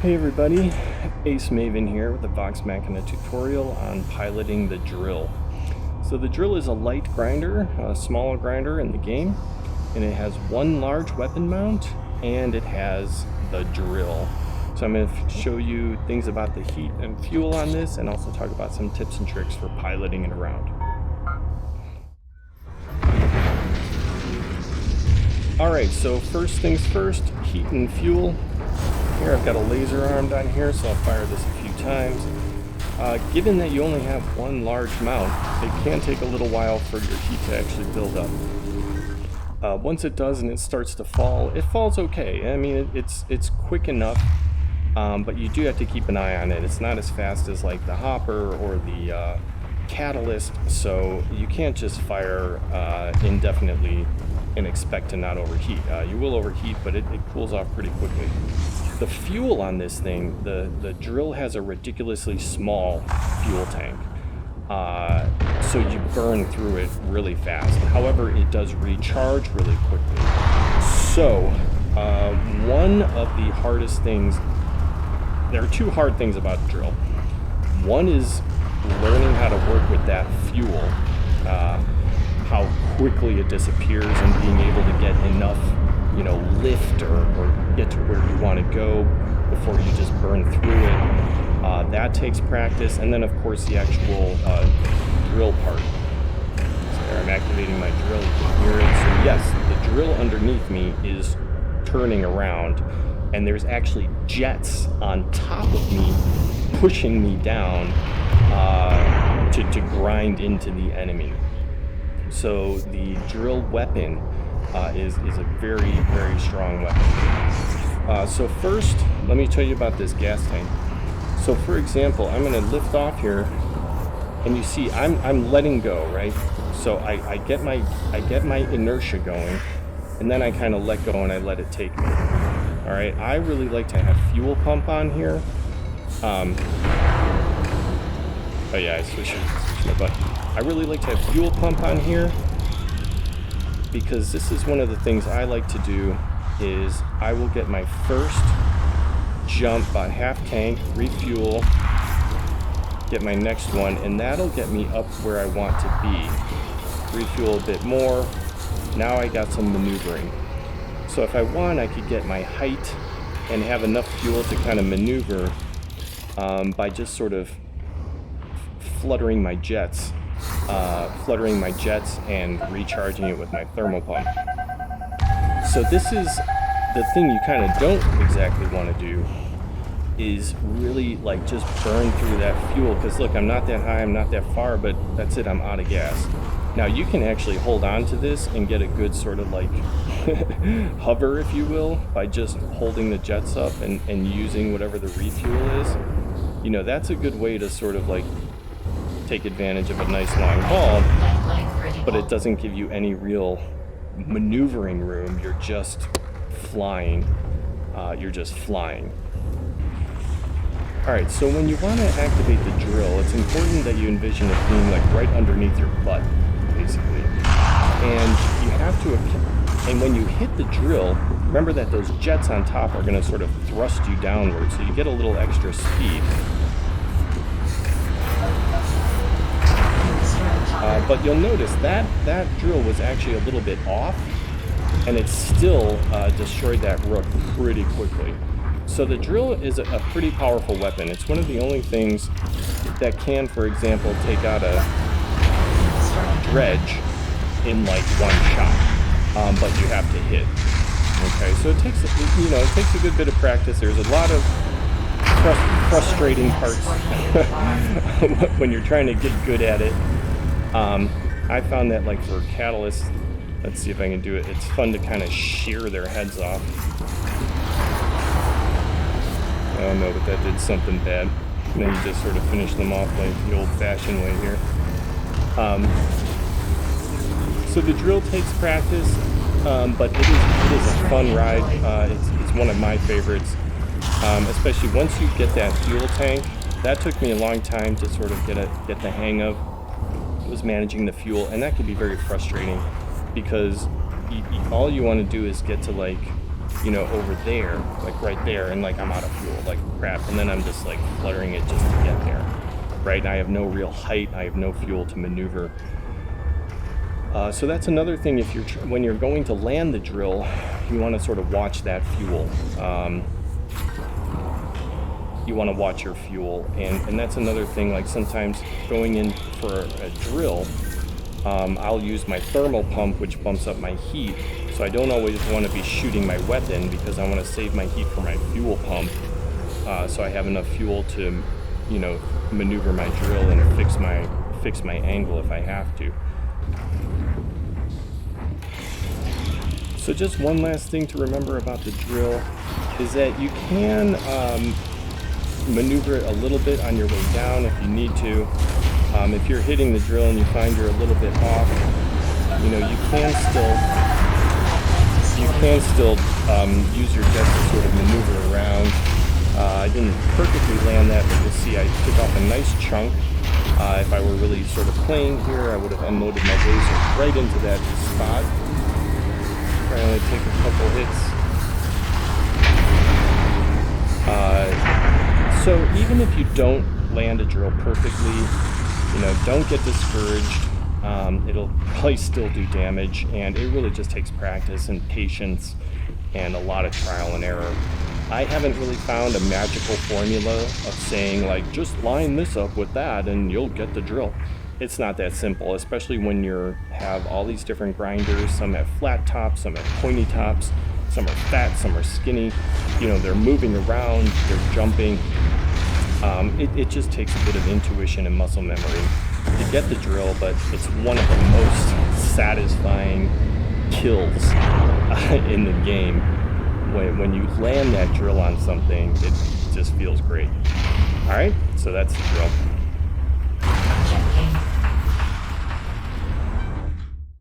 Hey everybody, Ace Maven here with the Vox Machinae tutorial on piloting the drill. So the drill is a light grinder, a smaller grinder in the game, and it has one large weapon mount, and it has the drill. So I'm going to show you things about the heat and fuel on this, and also talk about some tips and tricks for piloting it around. Alright, so first things first, heat and fuel. Here I've got a laser arm down here, so I'll fire this a few times. Given that you only have one large mount, it can take a little while for your heat to actually build up. Once it does and it starts to fall, it falls okay. I mean, it's quick enough, but you do have to keep an eye on it. It's not as fast as like the hopper or the catalyst, so you can't just fire indefinitely and expect to not overheat. You will overheat, but it cools off pretty quickly. The fuel on this thing, the drill has a ridiculously small fuel tank, so you burn through it really fast. However, it does recharge really quickly. So one of the hardest things, there are two hard things about the drill. One is learning how to work with that fuel, how quickly it disappears, and being able to get enough lift or get to where you want to go before you just burn through it. That takes practice, and then of course the actual drill part. So there, I'm activating my drill, you can hear it. So yes, the drill underneath me is turning around, and there's actually jets on top of me pushing me down to grind into the enemy. So the drill weapon is a very, very strong weapon. So first, let me tell you about this gas tank. So for example, I'm going to lift off here, and you see I'm letting go, right? So I get my inertia going, and then I kind of let go and I let it take me. All right, I really like to have fuel pump on here. Oh yeah, I switched my button. I really like to have fuel pump on here, because this is one of the things I like to do is I will get my first jump about half tank, refuel, get my next one, and that'll get me up where I want to be. Refuel a bit more. Now I got some maneuvering. So if I want, I could get my height and have enough fuel to kind of maneuver by just sort of fluttering my jets and recharging it with my thermal pump. So this is the thing you kind of don't exactly want to do, is really like just burn through that fuel, because look, I'm not that high, I'm not that far, but that's it, I'm out of gas. Now you can actually hold on to this and get a good sort of like hover, if you will, by just holding the jets up and using whatever the refuel is. That's a good way to sort of like take advantage of a nice long haul, but it doesn't give you any real maneuvering room. You're just flying. Alright, so when you want to activate the drill, it's important that you envision it being like right underneath your butt, basically. And you have to, and when you hit the drill, remember that those jets on top are going to sort of thrust you downward, so you get a little extra speed. But you'll notice that drill was actually a little bit off, and it still destroyed that rook pretty quickly. So the drill is a pretty powerful weapon. It's one of the only things that can, for example, take out a dredge in like one shot, but you have to hit. Okay, so it takes a good bit of practice. There's a lot of frustrating parts when you're trying to get good at it. I found that like for catalysts, let's see if I can do it, it's fun to kind of shear their heads off. Oh no, but that did something bad. And then you just sort of finish them off like the old-fashioned way here. So the drill takes practice, but it is a fun ride. It's one of my favorites, especially once you get that fuel tank. That took me a long time to sort of get the hang of. Was managing the fuel, and that could be very frustrating, because all you want to do is get to like over there, like right there, and like I'm out of fuel, like crap, and then I'm just like fluttering it just to get there, right? And I have no real height, I have no fuel to maneuver. So that's another thing. If when you're going to land the drill, you want to sort of watch that fuel. You want to watch your fuel, and that's another thing. Like sometimes going in for a drill, I'll use my thermal pump, which bumps up my heat. So I don't always want to be shooting my weapon because I want to save my heat for my fuel pump. So I have enough fuel to, maneuver my drill and fix my angle if I have to. So just one last thing to remember about the drill is that you can maneuver it a little bit on your way down if you need to. If you're hitting the drill and you find you're a little bit off, you can still use your jet to sort of maneuver around. I didn't perfectly land that, but you'll see I took off a nice chunk. If I were really sort of playing here, I would have unloaded my laser right into that spot. Probably only take a couple hits. So even if you don't land a drill perfectly, don't get discouraged. It'll probably still do damage, and it really just takes practice and patience and a lot of trial and error. I haven't really found a magical formula of saying, like, just line this up with that and you'll get the drill. It's not that simple, especially when you have all these different grinders. Some have flat tops, some have pointy tops, some are fat, some are skinny. They're moving around, they're jumping. It just takes a bit of intuition and muscle memory to get the drill, but it's one of the most satisfying kills in the game. When you land that drill on something, it just feels great. All right, so that's the drill.